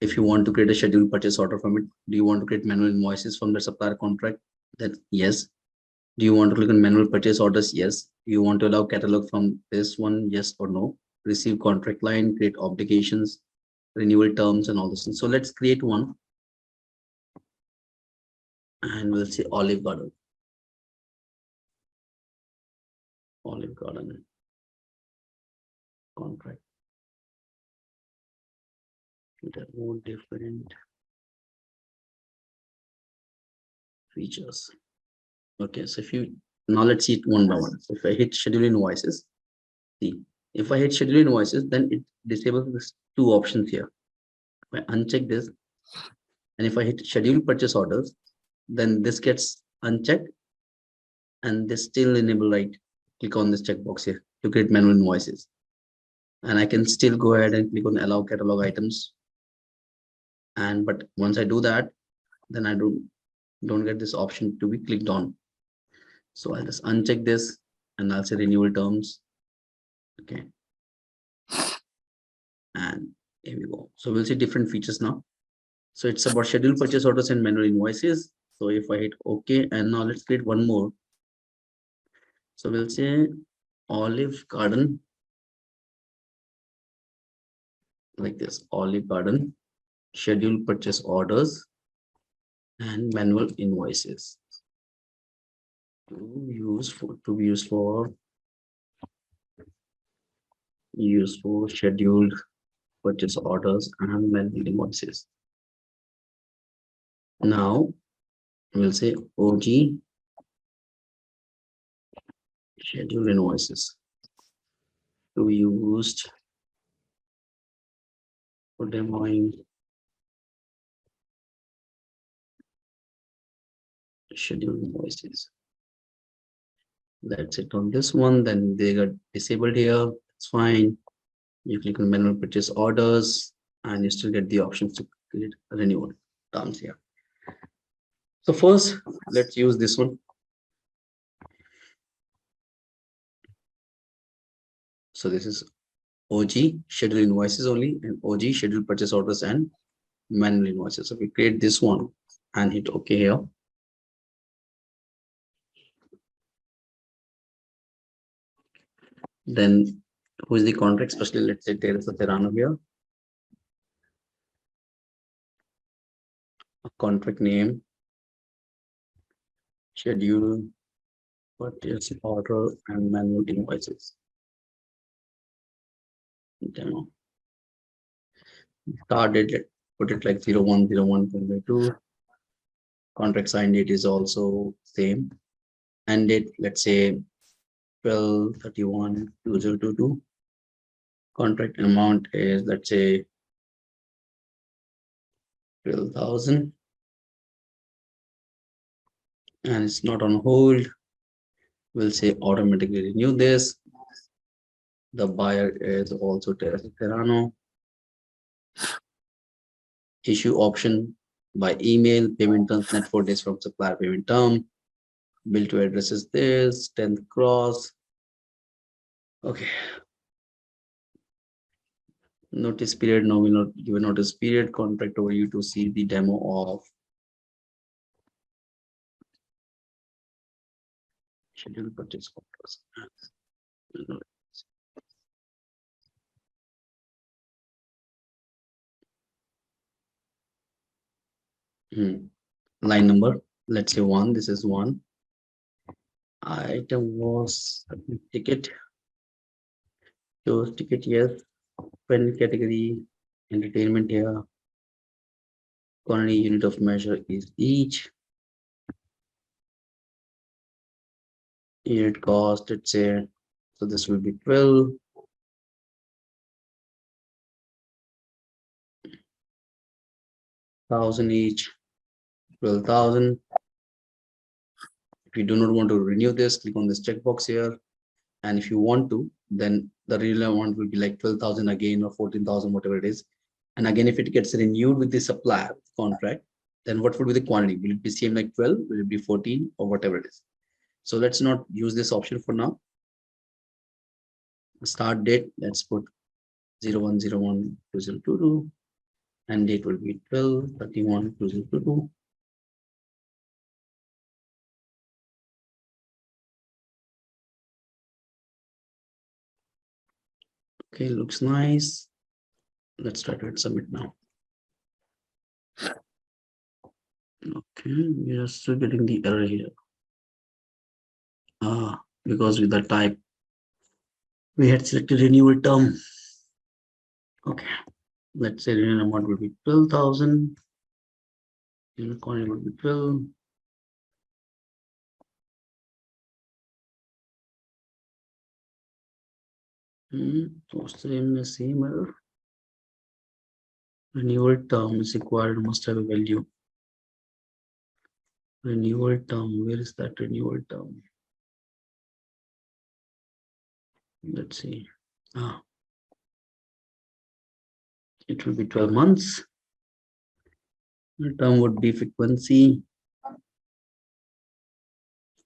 If you want to create a scheduled purchase order from it, do you want to create manual invoices from the supplier contract? Then yes. Do you want to click on manual purchase orders? Yes. Do you want to allow catalog from this one? Yes or no. Receive contract line, create obligations, renewal terms, and all this. So let's create one. And we'll say Olive Garden. Olive Garden contract. There are more different features. Okay, so if you now let's see it one by one. So if I hit schedule invoices, see if I hit schedule invoices, then it disables this two options here. If I uncheck this, and if I hit schedule purchase orders, then this gets unchecked and this still enable, right? Click on this checkbox here to create manual invoices. And I can still go ahead and click on allow catalog items. And but once I do that, then I don't get this option to be clicked on. So I'll just uncheck this and I'll say renewal terms. Okay. And here we go. So we'll see different features now. So it's about scheduled purchase orders and manual invoices. So if I hit OK, and now let's create one more. So we'll say Olive Garden, like this, Olive Garden, scheduled purchase orders and manual invoices to be used for scheduled purchase orders and manual invoices. Now we'll say OG scheduled invoices to be used for demoing scheduled invoices. That's it on this one. Then they got disabled here. It's fine. You click on manual purchase orders and you still get the options to create renewal terms here. So first, let's use this one. So this is OG scheduled invoices only, and OG scheduled purchase orders and manual invoices. So we create this one and hit OK here. Then who is the contract? Especially let's say there is a Terrano here. A contract name, schedule purchase order and manual invoices. Demo. Start date, let's put it like 01/01/2022. Contract sign date is also same. End date, let's say 12/31/2022. Contract amount is, let's say, 12,000. And it's not on hold. We'll say automatically renew this. The buyer is also Terrano. Issue option by email, payment terms net 4 days from supplier payment term. Bill to address is this, 10th cross. Okay. Notice period, no, we'll not give a notice period. Contract over you to see the demo of scheduled purchase orders. Line number, let's say 1. This is 1. Item was ticket. Shows ticket, yes. Pen category, entertainment here. Quantity unit of measure is each. Unit cost, let's say, so this will be 12. $1,000 each, 12,000. If you do not want to renew this, click on this checkbox here. And if you want to, then the real amount will be like 12,000 again, or 14,000, whatever it is. And again, if it gets renewed with the supplier contract, then what would be the quantity? Will it be same like 12? Will it be 14, or whatever it is? So let's not use this option for now. Start date, let's put 01/01/2022. and date will be 12/31/2022. Okay, looks nice. Let's try to hit submit now. Okay, we are still getting the error here. Because with the type we had selected renewal term. Okay, let's say renewal amount will be 12,000. Unicorn will be 12. Same error. Renewal term is required, must have a value. Renewal term, where is that renewal term? Let's see. It will be 12 months. The term would be frequency.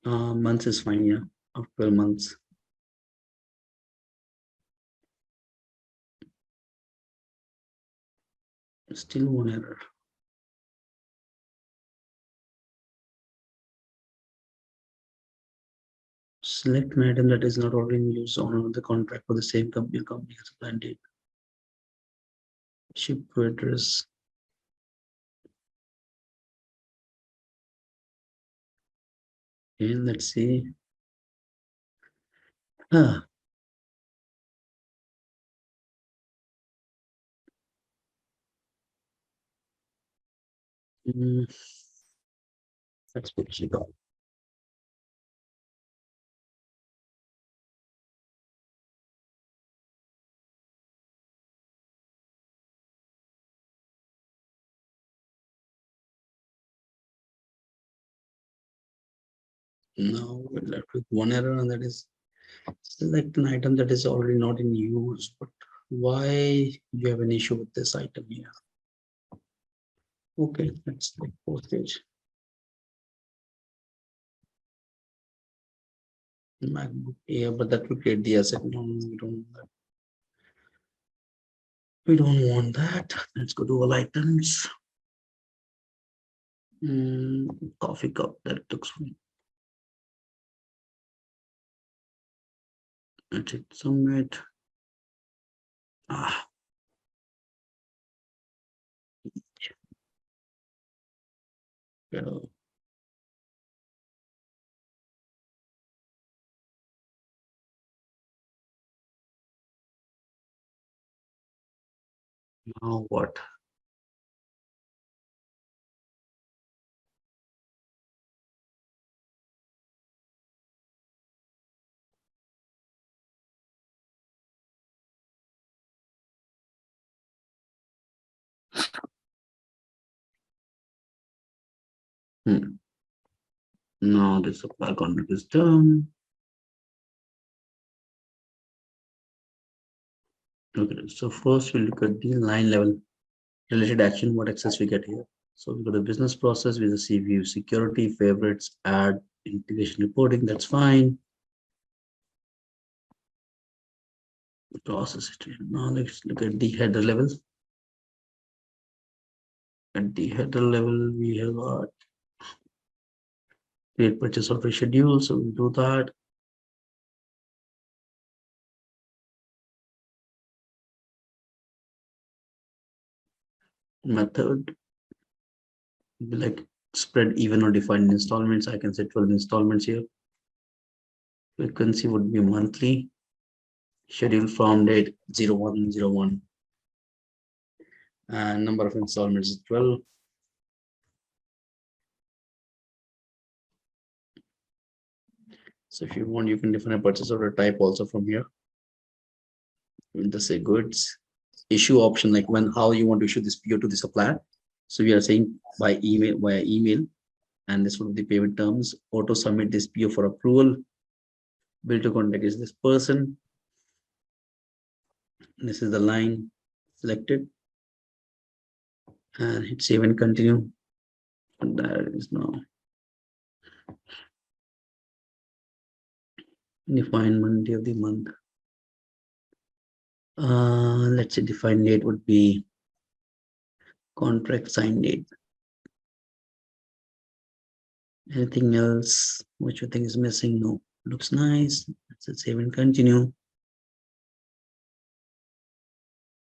Months is fine, yeah, of 12 months. Still one error. Select an item that is not already in use on the contract for the same company as a plan date. Ship to address. Okay, let's see. Ah. That's what she got. Now we're left with one error, and that is select an item that is already not in use. But why you have an issue with this item here? Okay, let's take postage. MacBook Air, but that will create the asset. No, we don't want that. We don't want that. Let's go to all items. Coffee cup, that looks fine. Let's hit submit. Well, now what? Now the supply contract is done. Okay, so first we'll look at the line level related action, what access we get here. So we go to business process with the view security, favorites, add, integration reporting, that's fine. Process it. Now let's look at the header level. At the header level, we have got create purchase order schedule, so we do that. Method, like spread even or defined installments. I can say 12 installments here. Frequency would be monthly. Schedule from date 01/01. And number of installments is 12. So if you want, you can define a purchase order type also from here. We'll just say goods. Issue option, like how you want to issue this PO to the supplier. So we are saying by email, via email, and this would be the payment terms. Auto submit this PO for approval. Bill to contact is this person. This is the line selected, and hit save and continue. And that is now define Monday of the month. Let's say define date would be Contract sign date. Anything else which you think is missing? No. Looks nice. Let's save and continue.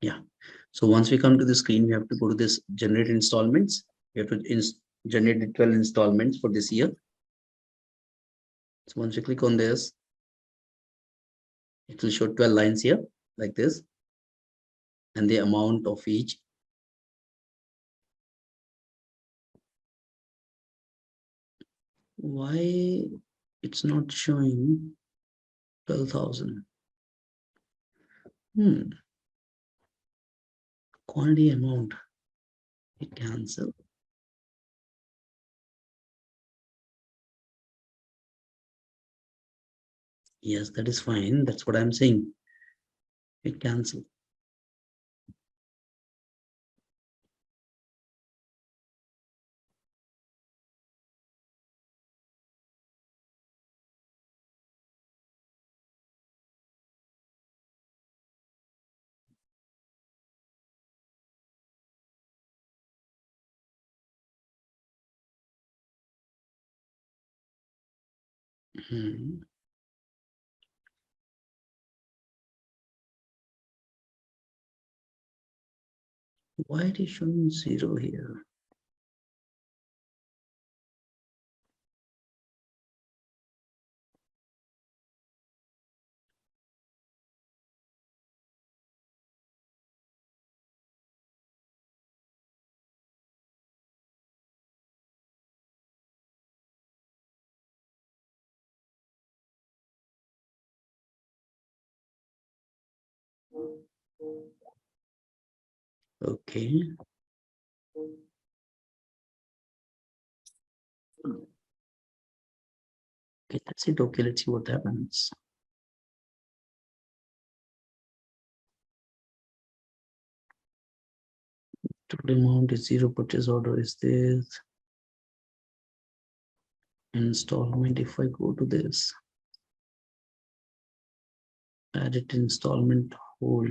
Yeah. So once we come to the screen, we have to go to this generate installments. We have to generate the 12 installments for this year. So once you click on this, it will show 12 lines here like this, and the amount of each. Why it's not showing 12,000? Quantity amount. It cancel. Yes, that is fine. That's what I'm saying. It cancel. Why it is showing 0 here? Okay. Okay, that's it. Okay, let's see what happens. Total amount is 0. Purchase order is this. Installment. If I go to this, add it installment hold.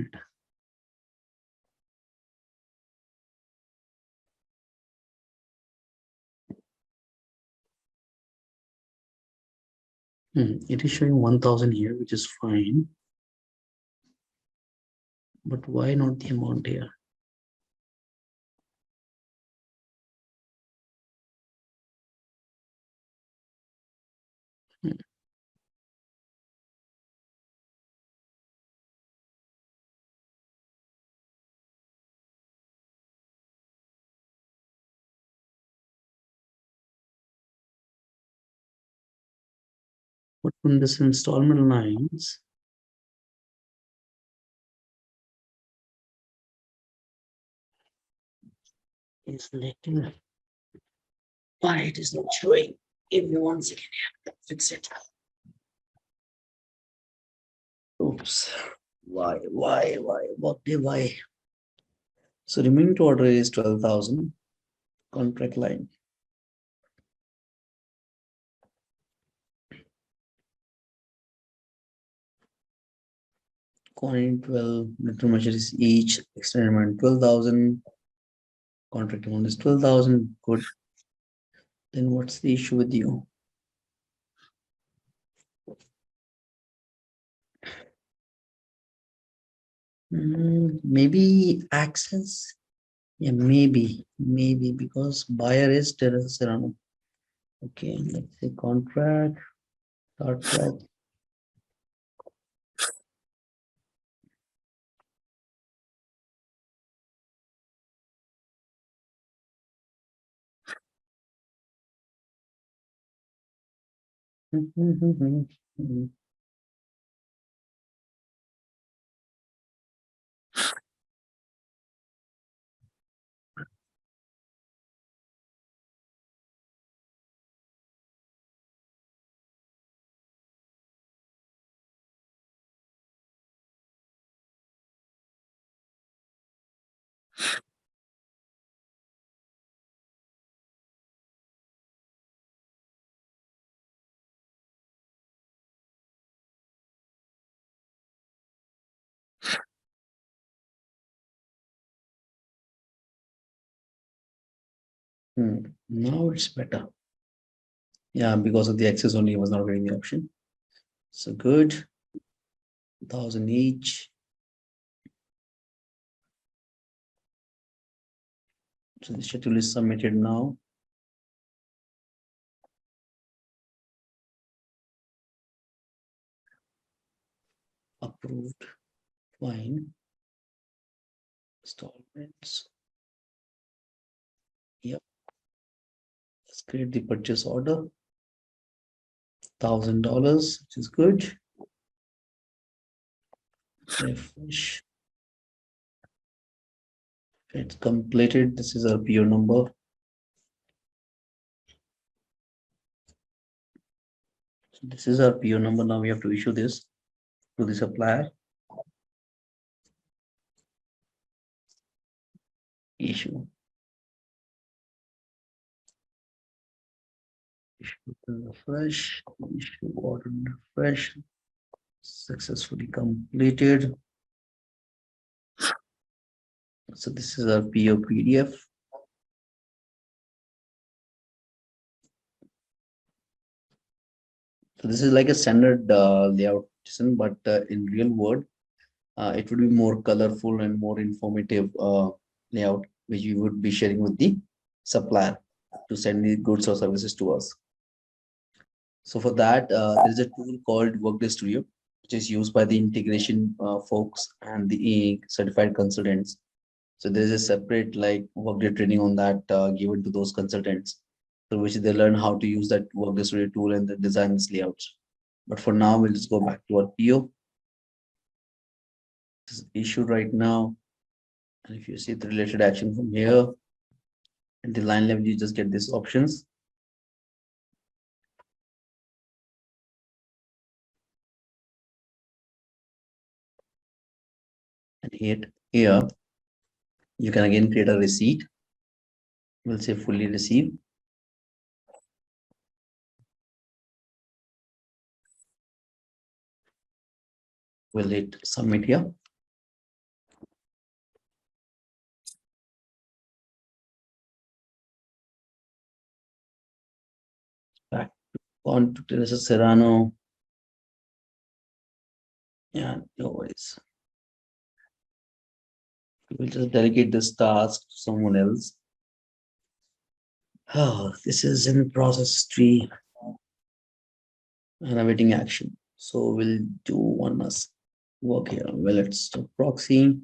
It is showing 1,000 here, which is fine. But why not the amount here? But from this installment lines, is little. Why it is not showing? Give me 1 second here. Fix it. Oops. Why? Why? So remaining to order is 12,000. Contract line. Quantity 12. Little measure is each. Extended amount 12,000. Contract amount is 12,000. Good. Then what's the issue with you? Maybe access. Yeah, maybe because buyer is Teresa Serrano. Okay, let's say contract, start track. Now it's better. Yeah, because of the access only, I was not getting the option. So good. 1,000 each. So the schedule is submitted now. Approved. Fine. Installments. Yep. Let's create the purchase order. $1,000, which is good. Refresh. It's completed. This is our PO number. So this is our PO number. Now we have to issue this to the supplier. Issue. Issue refresh. Issue order refresh. Successfully completed. So this is our PO PDF. So this is like a standard layout, but in real world, it would be more colorful and more informative layout, which we would be sharing with the supplier to send the goods or services to us. So for that, there is a tool called Workday Studio, which is used by the integration folks and the certified consultants. So there is a separate like Workday training on that given to those consultants, through which they learn how to use that Workday Studio tool and the design this layouts. But for now, we'll just go back to our PO. This is issued right now. And if you see the related action from here, at the line level, you just get these options. And here, you can again create a receipt. We'll say fully received. We'll hit submit here. Back on to Teresa Serrano. Yeah, no worries. We'll just delegate this task to someone else. Oh, this is in process tree and awaiting action. So we'll do one last work here. Well, it's a proxy.